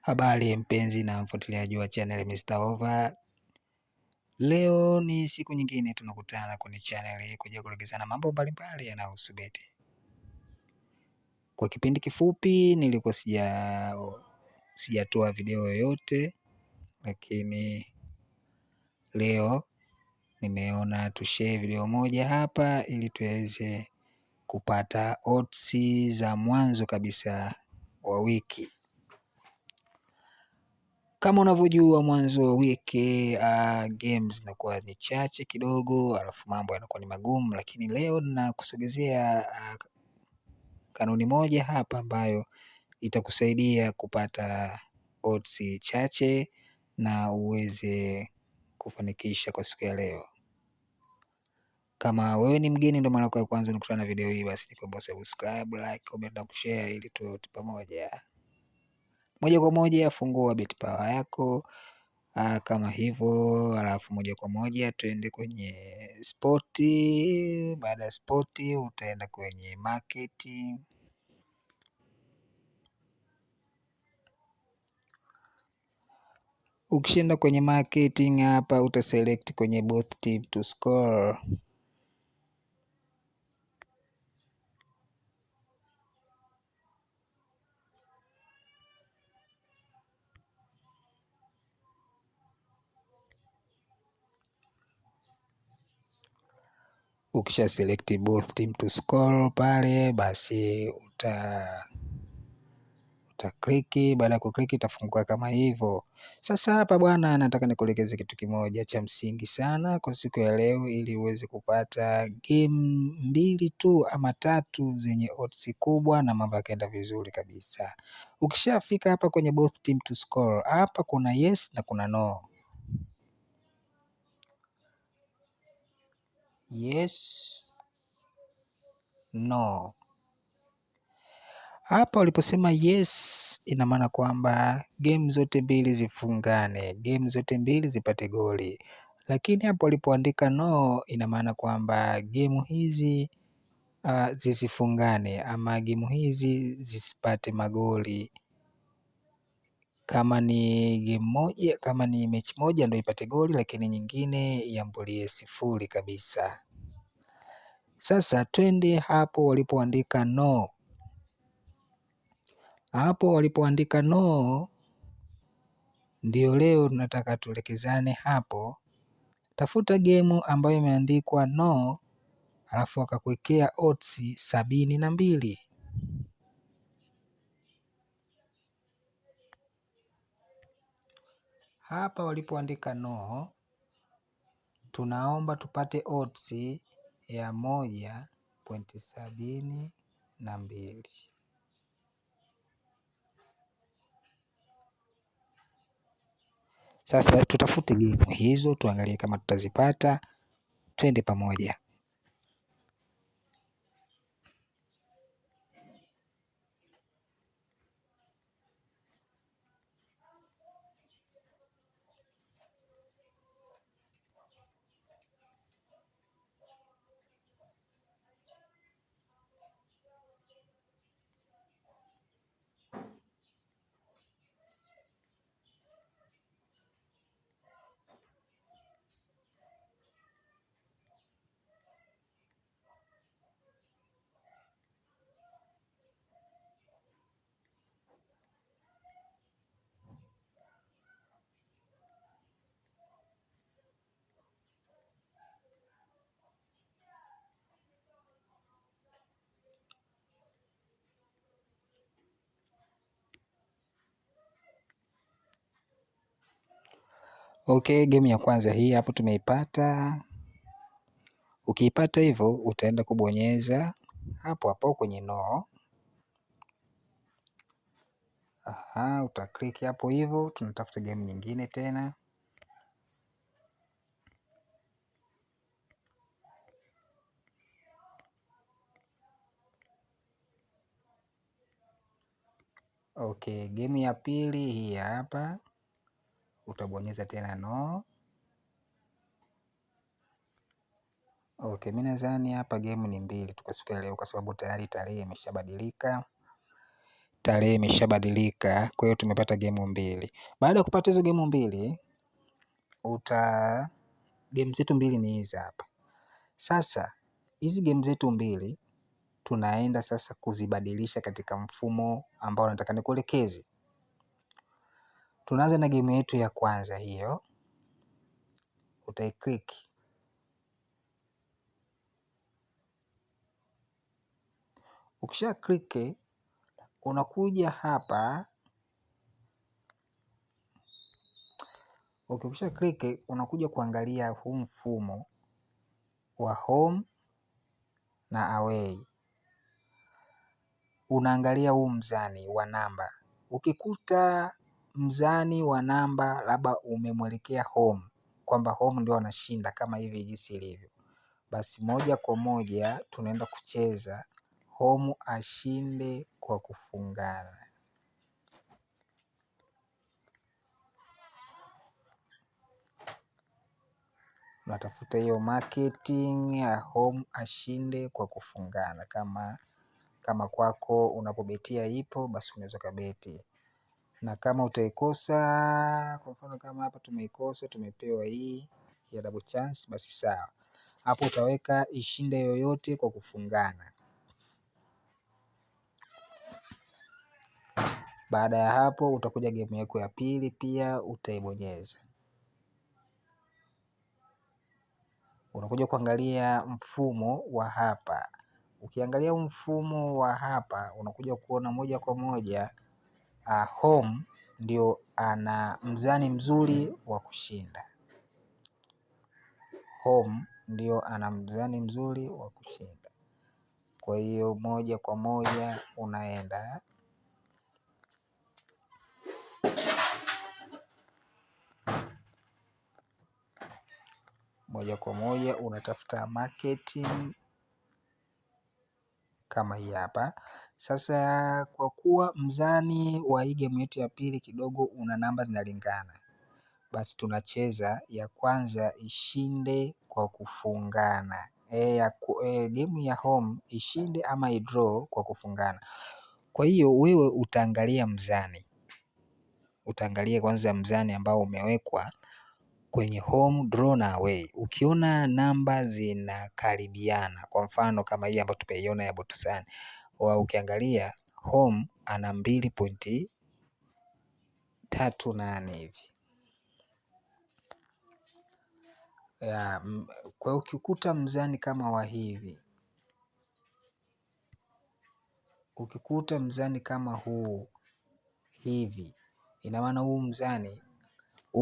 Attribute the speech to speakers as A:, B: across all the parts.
A: Habari mpenzi na mfuatiliaji wa channel Mr. Over. Leo ni siku nyingine tunakutana kwenye channel hii kuja kuelekezana mambo mbalimbali yanayohusu beti. Kwa kipindi kifupi nilikuwa sijatoa video yoyote, lakini leo nimeona tushare video moja hapa ili tuweze kupata odds za mwanzo kabisa wa wiki. Kama unavyojua mwanzo wa wiki games zinakuwa ni chache kidogo, alafu mambo yanakuwa ni magumu, lakini leo nakusogezea kanuni moja hapa ambayo itakusaidia kupata odds chache na uweze kufanikisha kwa siku ya leo. Kama wewe ni mgeni ndio mara yako ya kwanza unakutana na video hii, basi nikuombe subscribe, like, comment na kushare ili tuwe pamoja. Moja kwa moja fungua bet power yako kama hivyo, alafu moja kwa moja tuende kwenye spoti. Baada ya spoti utaenda kwenye market. Ukishaenda kwenye marketing hapa utaselect kwenye both team to score. Ukisha select both team to score pale, basi uta click. Baada ya kukliki itafunguka kama hivyo. Sasa hapa bwana, nataka nikuelekeze kitu kimoja cha msingi sana kwa siku ya leo, ili uweze kupata game 2 tu ama 3 zenye odds kubwa na mambo yakaenda vizuri kabisa. Ukishafika hapa kwenye both team to score, hapa kuna yes na kuna no. Yes, no. Hapa waliposema yes, ina maana kwamba game zote mbili zifungane, game zote mbili zipate goli. Lakini hapo walipoandika no, ina maana kwamba game hizi zisifungane ama game hizi zisipate magoli. Kama ni game moja, kama ni mechi moja ndio ipate goli, lakini nyingine iambulie sifuri kabisa. Sasa twende hapo walipoandika no. Hapo walipoandika no ndio leo tunataka tuelekezane hapo. Tafuta gemu ambayo imeandikwa no, alafu wakakuwekea odds 72. Hapa walipoandika no, tunaomba tupate odds ya 1.72. Sasa tutafute gemu hizo tuangalie kama tutazipata, twende pamoja. Okay, game ya kwanza hii hapo tumeipata. Ukiipata hivyo utaenda kubonyeza hapo hapo kwenye no. Utaklik hapo hivyo, tunatafuta game nyingine tena. Okay, game ya pili hii hapa, utabonyeza tena no. Okay, mimi nadhani hapa game ni mbili tu kwa siku ya leo, kwa sababu tayari tarehe imeshabadilika. tarehe imeshabadilika, kwa hiyo tumepata gemu mbili. Baada ya kupata hizo gemu mbili, game zetu mbili ni hizi hapa. Sasa hizi game zetu mbili tunaenda sasa kuzibadilisha katika mfumo ambao nataka nikuelekeze. Tunaanza na game yetu ya kwanza hiyo, utaiclick. Ukisha click unakuja hapa. Ukisha click unakuja kuangalia huu mfumo wa home na away. Unaangalia huu mzani wa namba. Ukikuta mzani wa namba labda umemwelekea home, kwamba home ndio anashinda kama hivi jinsi ilivyo, basi moja kwa moja tunaenda kucheza home ashinde kwa kufungana. Unatafuta hiyo marketing ya home ashinde kwa kufungana. Kama kwako unapobetia ipo, basi unaweza kabeti. Na kama utaikosa, kwa mfano kama hapa tumeikosa, tumepewa hii ya double chance, basi sawa. Hapo utaweka ishinde yoyote kwa kufungana. Baada ya hapo utakuja game yako ya pili, pia utaibonyeza. Unakuja kuangalia mfumo wa hapa. Ukiangalia mfumo wa hapa unakuja kuona moja kwa moja home ndio ana mzani mzuri wa kushinda. Home ndio ana mzani mzuri wa kushinda. Kwa hiyo moja kwa moja unaenda moja kwa moja unatafuta marketing kama hii hapa. Sasa kwa kuwa mzani wa hii game yetu ya pili kidogo una namba zinalingana, basi tunacheza ya kwanza ishinde kwa kufungana. Game ya home ishinde ama idraw kwa kufungana. Kwa hiyo wewe utaangalia mzani. Utaangalia kwanza mzani ambao umewekwa kwenye home, draw na away. Ukiona namba zinakaribiana, kwa mfano kama hii ambayo tumeiona ya Botswana, ukiangalia home ana 2.38 hivi. Kwa hiyo ukikuta mzani kama wa hivi, ukikuta mzani kama huu hivi, ina maana huu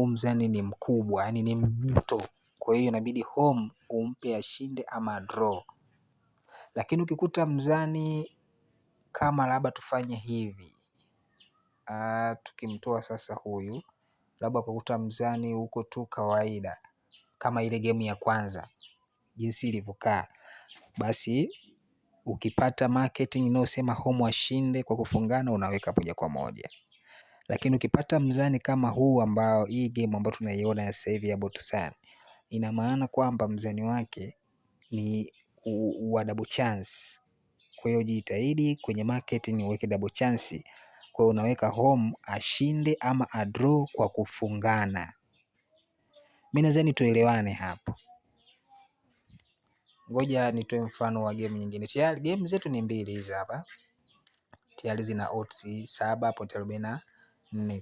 A: mzani ni mkubwa, yani ni mzito. Kwa hiyo inabidi home umpe ashinde ama draw. Lakini ukikuta mzani kama labda tufanye hivi, tukimtoa sasa huyu, labda kukuta mzani huko tu kawaida kama ile game ya kwanza jinsi ilivyokaa, basi ukipata marketing inayosema home ashinde kwa kufungana unaweka moja kwa moja. Lakini ukipata mzani kama huu ambao hii game ambayo tunaiona ya sasa hivi ya Botswana, ina maana kwamba mzani wake ni wa double chance. Kwa hiyo jitahidi kwenye marketing uweke double chance. Kwa hiyo unaweka home ashinde ama adraw kwa kufungana. Mimi nadhani tuelewane hapo. Ngoja nitoe mfano wa game nyingine. Tayari game zetu ni mbili hizi hapa. Tayari zina odds 7.44.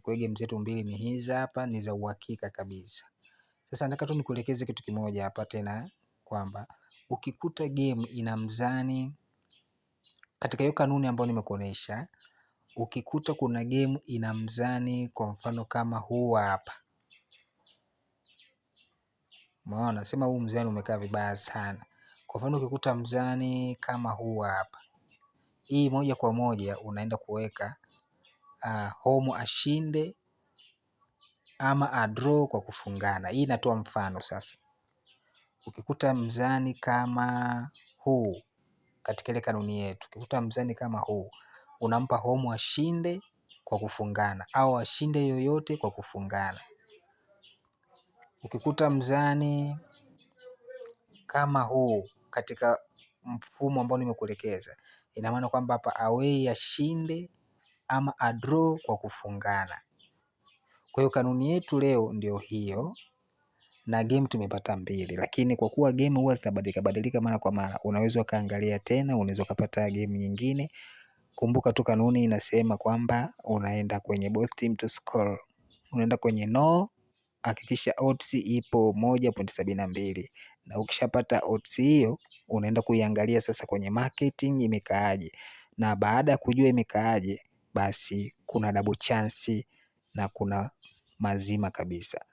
A: Kwa hiyo game zetu mbili ni hizi hapa, ni za uhakika kabisa. Sasa nataka tu nikuelekeze kitu kimoja hapa tena, kwamba ukikuta game ina mzani katika hiyo kanuni ambayo nimekuonesha, ukikuta kuna game ina mzani kwa mfano kama huu hapa, umeona, sema huu mzani umekaa vibaya sana. Kwa mfano ukikuta mzani kama huu hapa, hii moja kwa moja unaenda kuweka home ashinde ama adraw kwa kufungana. Hii inatoa mfano. Sasa ukikuta mzani kama huu katika ile kanuni yetu, ukikuta mzani kama huu, unampa home ashinde kwa kufungana au ashinde yoyote kwa kufungana. Ukikuta mzani kama huu katika mfumo ambao nimekuelekeza, ina maana kwamba hapa away ashinde ama a draw kwa kufungana. Kwa hiyo kanuni yetu leo ndio hiyo, na game tumepata 2, lakini kwa kuwa game huwa zitabadilika badilika mara kwa mara, unaweza ukaangalia tena, unaweza ukapata game nyingine. Kumbuka tu kanuni inasema kwamba unaenda kwenye both team to score, unaenda kwenye no, hakikisha odds ipo 1.72, na ukishapata odds hiyo unaenda kuiangalia sasa kwenye marketing imekaaje, na baada ya kujua imekaaje, basi kuna double chance na kuna mazima kabisa.